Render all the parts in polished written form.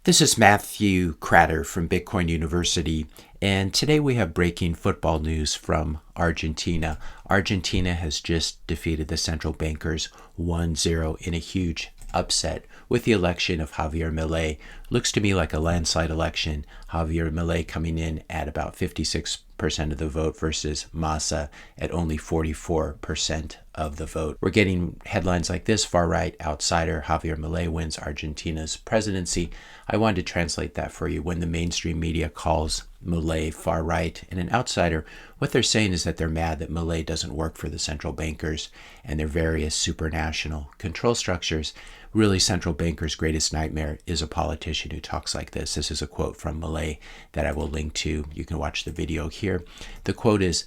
This is Matthew Cratter from Bitcoin University, and today we have breaking football news from Argentina. Argentina has just defeated the central bankers 1-0 in a huge upset with the election of Javier Milei. Looks to me like a landslide election. Javier Milei coming in at about 56% of the vote versus Massa at only 44% of the vote. We're getting headlines like this: far right outsider Javier Milei wins Argentina's presidency. I wanted to translate that for you. When the mainstream media calls Milei far right and an outsider, what they're saying is that they're mad that Milei doesn't work for the central bankers and their various supranational control structures. Really, central bankers' greatest nightmare is a politician who talks like this. This is a quote from Milei that I will link to. You can watch the video here. The quote is,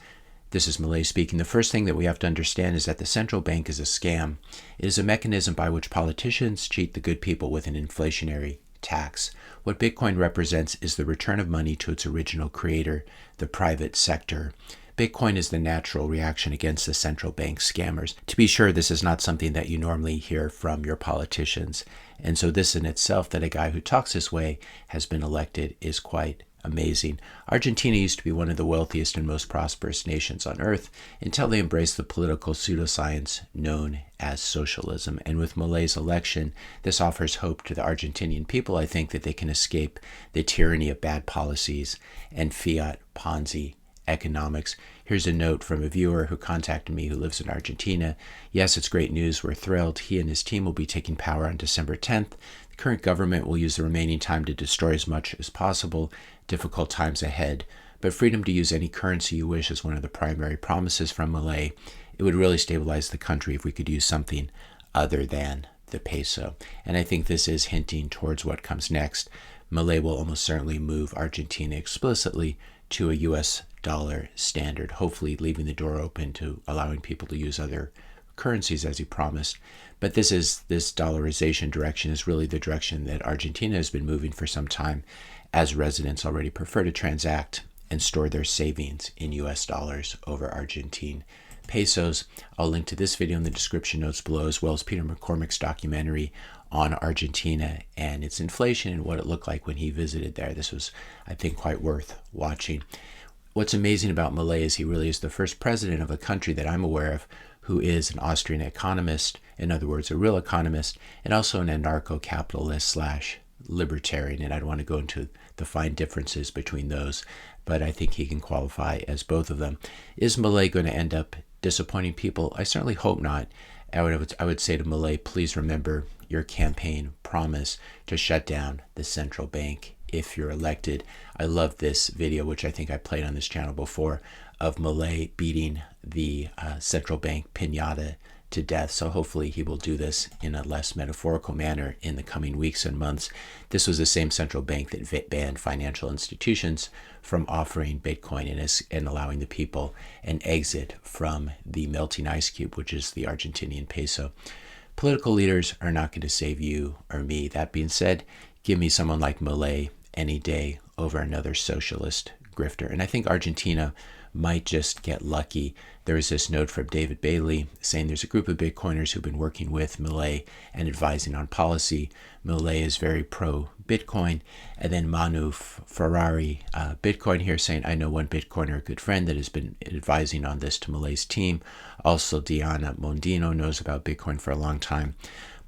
this is Milei speaking: "The first thing that we have to understand is that the central bank is a scam. It is a mechanism by which politicians cheat the good people with an inflationary tax. What Bitcoin represents is the return of money to its original creator, the private sector. Bitcoin is the natural reaction against the central bank scammers." To be sure, this is not something that you normally hear from your politicians. And so this in itself, that a guy who talks this way has been elected, is quite amazing. Argentina used to be one of the wealthiest and most prosperous nations on earth until they embraced the political pseudoscience known as socialism. And with Milei's election, this offers hope to the Argentinian people. I think that they can escape the tyranny of bad policies and fiat Ponzi economics. Here's a note from a viewer who contacted me who lives in Argentina. "Yes, it's great news. We're thrilled. He and his team will be taking power on December 10th. The current government will use the remaining time to destroy as much as possible. Difficult times ahead. But freedom to use any currency you wish is one of the primary promises from Milei. It would really stabilize the country if we could use something other than the peso." And I think this is hinting towards what comes next. Milei will almost certainly move Argentina explicitly to a US dollar standard, hopefully leaving the door open to allowing people to use other currencies as he promised. But this dollarization direction is really the direction that Argentina has been moving for some time, as residents already prefer to transact and store their savings in US dollars over Argentine pesos. I'll link to this video in the description notes below, as well as Peter McCormick's documentary on Argentina and its inflation and what it looked like when he visited there. This was, I think, quite worth watching. What's amazing about Milei is he really is the first president of a country that I'm aware of who is an Austrian economist, in other words, a real economist, and also an anarcho-capitalist / libertarian. And I don't want to go into the fine differences between those, but I think he can qualify as both of them. Is Milei going to end up disappointing people? I certainly hope not. I would say to Milei, please remember your campaign promise to shut down the central bank if you're elected. I love this video, which I think I played on this channel before, of Milei beating the central bank piñata to death. So hopefully he will do this in a less metaphorical manner in the coming weeks and months. This was the same central bank that banned financial institutions from offering Bitcoin and allowing the people an exit from the melting ice cube, which is the Argentinian peso. Political leaders are not going to save you or me. That being said, give me someone like Milei any day over another socialist grifter. And I think Argentina might just get lucky. There was this note from David Bailey saying there's a group of Bitcoiners who've been working with Milei and advising on policy. Milei is very pro-Bitcoin. And then Manu Ferrari, Bitcoin here, saying, "I know one Bitcoiner, a good friend, that has been advising on this to Milei's team." Also, Diana Mondino knows about Bitcoin for a long time.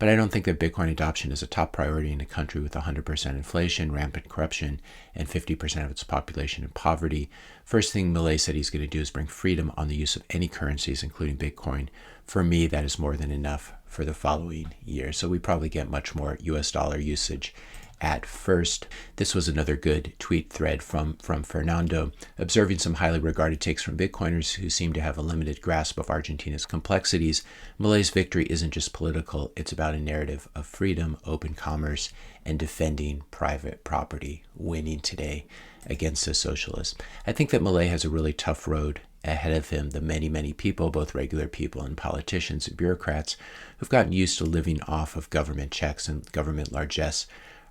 But I don't think that Bitcoin adoption is a top priority in a country with 100% inflation, rampant corruption, and 50% of its population in poverty. First thing Milei said he's going to do is bring freedom on the use of any currencies, including Bitcoin. For me, that is more than enough for the following year. So we probably get much more US dollar usage at first. This was another good tweet thread from Fernando, observing some highly regarded takes from Bitcoiners who seem to have a limited grasp of Argentina's complexities. Milei's victory isn't just political, it's about a narrative of freedom, open commerce, and defending private property, winning today against the socialists. I think that Milei has a really tough road ahead of him. The many people, both regular people and politicians and bureaucrats, who've gotten used to living off of government checks and government largesse,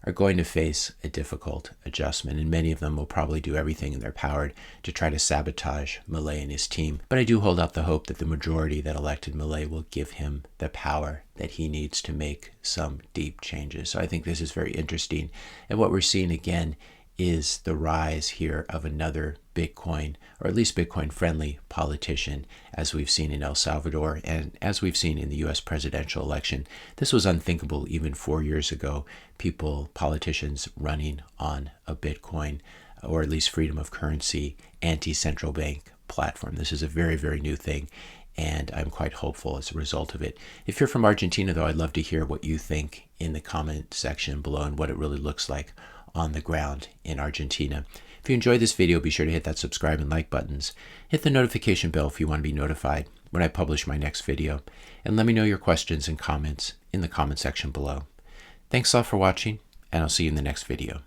are going to face a difficult adjustment, and many of them will probably do everything in their power to try to sabotage Milei and his team. But I do hold out the hope that the majority that elected Milei will give him the power that he needs to make some deep changes. So I think this is very interesting. And what we're seeing again is the rise here of another Bitcoin, or at least Bitcoin-friendly politician, as we've seen in El Salvador and as we've seen in the U.S. presidential election. This was unthinkable even 4 years ago, politicians running on a Bitcoin, or at least freedom of currency, anti-central bank platform. This is a very, very new thing, and I'm quite hopeful as a result of it. If you're from Argentina, though, I'd love to hear what you think in the comment section below and what it really looks like on the ground in Argentina. If you enjoyed this video, be sure to hit that subscribe and like buttons. Hit the notification bell if you want to be notified when I publish my next video. And let me know your questions and comments in the comment section below. Thanks a lot for watching, and I'll see you in the next video.